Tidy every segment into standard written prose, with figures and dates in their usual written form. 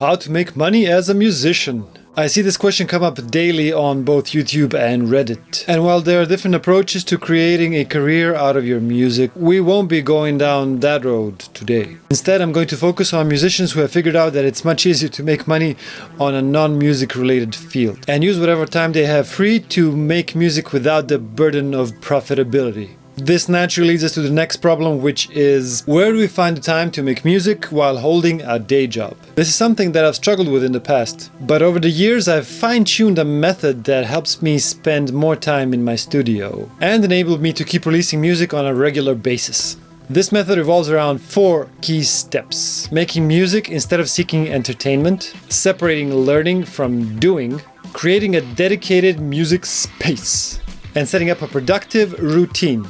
How to make money as a musician? I see this question come up daily on both YouTube and Reddit. And while there are different approaches to creating a career out of your music, we won't be going down that road today. Instead, I'm going to focus on musicians who have figured out that it's much easier to make money on a non-music related field and use whatever time they have free to make music without the burden of profitability. This naturally leads us to the next problem, which is where do we find the time to make music while holding a day job? This is something that I've struggled with in the past, but over the years I've fine-tuned a method that helps me spend more time in my studio and enabled me to keep releasing music on a regular basis. This method revolves around 4 key steps: making music instead of seeking entertainment, separating learning from doing, creating a dedicated music space, and setting up a productive routine.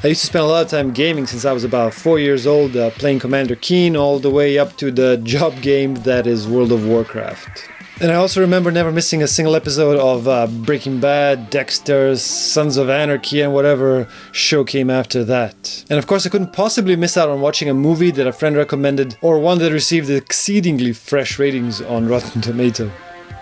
I used to spend a lot of time gaming since I was about 4 years old, playing Commander Keen all the way up to the job game that is World of Warcraft. And I also remember never missing a single episode of Breaking Bad, Dexter, Sons of Anarchy, and whatever show came after that. And of course I couldn't possibly miss out on watching a movie that a friend recommended or one that received exceedingly fresh ratings on Rotten Tomatoes.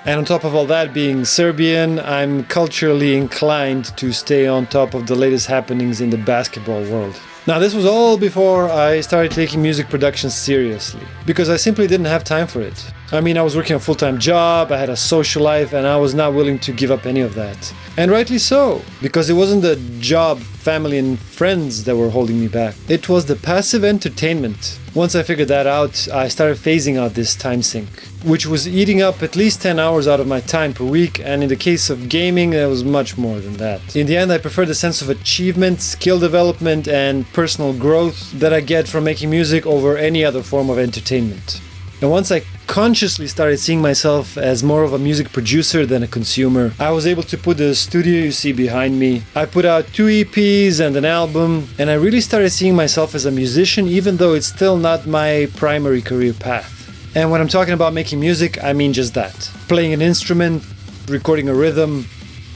And on top of all that, being Serbian, I'm culturally inclined to stay on top of the latest happenings in the basketball world. Now, this was all before I started taking music production seriously, because I simply didn't have time for it. I mean, I was working a full-time job, I had a social life, and I was not willing to give up any of that. And rightly so, because it wasn't the job, family, and friends that were holding me back. It was the passive entertainment. Once I figured that out, I started phasing out this time sink, which was eating up at least 10 hours out of my time per week, and in the case of gaming, it was much more than that. In the end, I prefer the sense of achievement, skill development, and personal growth that I get from making music over any other form of entertainment. And once I consciously started seeing myself as more of a music producer than a consumer, I was able to put the studio you see behind me. I put out 2 EPs and an album, and I really started seeing myself as a musician, even though it's still not my primary career path. And when I'm talking about making music, I mean just that. Playing an instrument, recording a rhythm,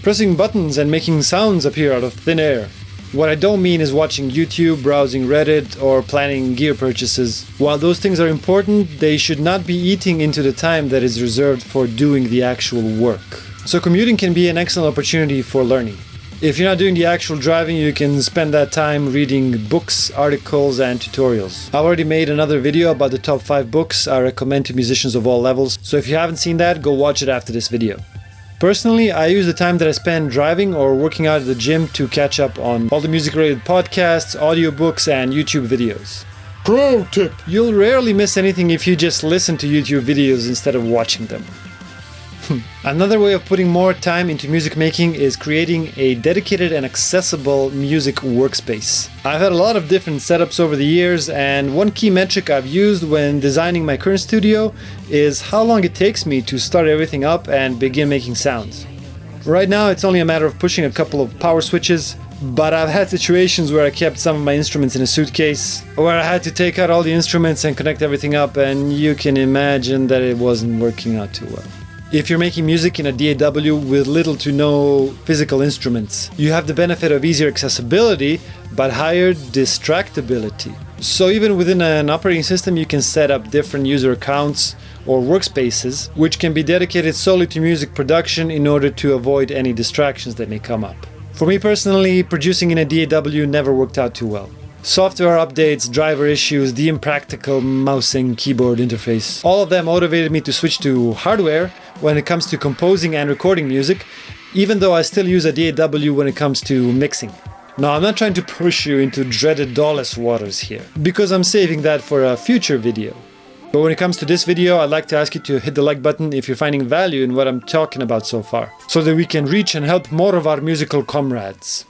pressing buttons and making sounds appear out of thin air. What I don't mean is watching YouTube, browsing Reddit, or planning gear purchases. While those things are important, they should not be eating into the time that is reserved for doing the actual work. So commuting can be an excellent opportunity for learning. If you're not doing the actual driving, you can spend that time reading books, articles, and tutorials. I've already made another video about the top 5 books I recommend to musicians of all levels, so if you haven't seen that, go watch it after this video. Personally, I use the time that I spend driving or working out at the gym to catch up on all the music-related podcasts, audiobooks, and YouTube videos. Pro tip! You'll rarely miss anything if you just listen to YouTube videos instead of watching them. Another way of putting more time into music making is creating a dedicated and accessible music workspace. I've had a lot of different setups over the years, and one key metric I've used when designing my current studio is how long it takes me to start everything up and begin making sounds. Right now it's only a matter of pushing a couple of power switches, but I've had situations where I kept some of my instruments in a suitcase, where I had to take out all the instruments and connect everything up, and you can imagine that it wasn't working out too well. If you're making music in a DAW with little to no physical instruments, you have the benefit of easier accessibility, but higher distractibility. So even within an operating system, you can set up different user accounts or workspaces, which can be dedicated solely to music production in order to avoid any distractions that may come up. For me personally, producing in a DAW never worked out too well. Software updates, driver issues, the impractical mouse and keyboard interface, all of that motivated me to switch to hardware when it comes to composing and recording music, even though I still use a DAW when it comes to mixing. Now, I'm not trying to push you into dreaded DAWless waters here, because I'm saving that for a future video. But when it comes to this video, I'd like to ask you to hit the like button if you're finding value in what I'm talking about so far, so that we can reach and help more of our musical comrades.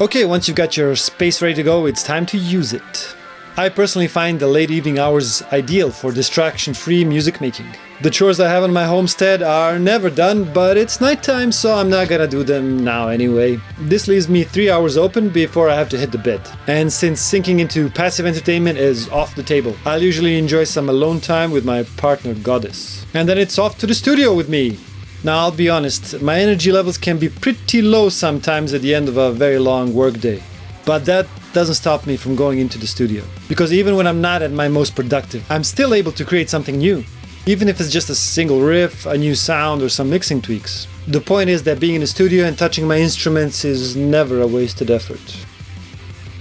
Okay, once you've got your space ready to go, it's time to use it. I personally find the late evening hours ideal for distraction-free music making. The chores I have on my homestead are never done, but it's nighttime, so I'm not gonna do them now anyway. This leaves me 3 hours open before I have to hit the bed. And since sinking into passive entertainment is off the table, I'll usually enjoy some alone time with my partner Goddess. And then it's off to the studio with me. Now, I'll be honest, my energy levels can be pretty low sometimes at the end of a very long workday. But that doesn't stop me from going into the studio. Because even when I'm not at my most productive, I'm still able to create something new. even if it's just a single riff, a new sound, or some mixing tweaks. The point is that being in the studio and touching my instruments is never a wasted effort.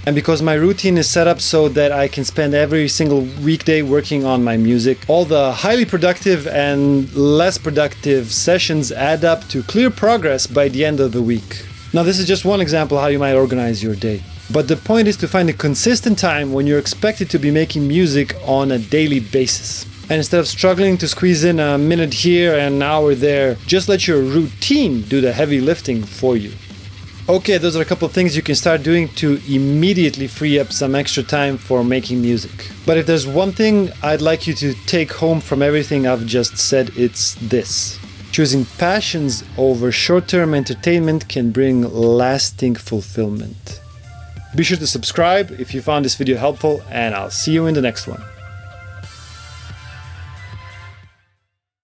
And because my routine is set up so that I can spend every single weekday working on my music, all the highly productive and less productive sessions add up to clear progress by the end of the week. Now, this is just one example how you might organize your day. But the point is to find a consistent time when you're expected to be making music on a daily basis. And instead of struggling to squeeze in a minute here and an hour there, just let your routine do the heavy lifting for you. Okay, those are a couple of things you can start doing to immediately free up some extra time for making music. But if there's one thing I'd like you to take home from everything I've just said, it's this. Choosing passions over short-term entertainment can bring lasting fulfillment. Be sure to subscribe if you found this video helpful, and I'll see you in the next one.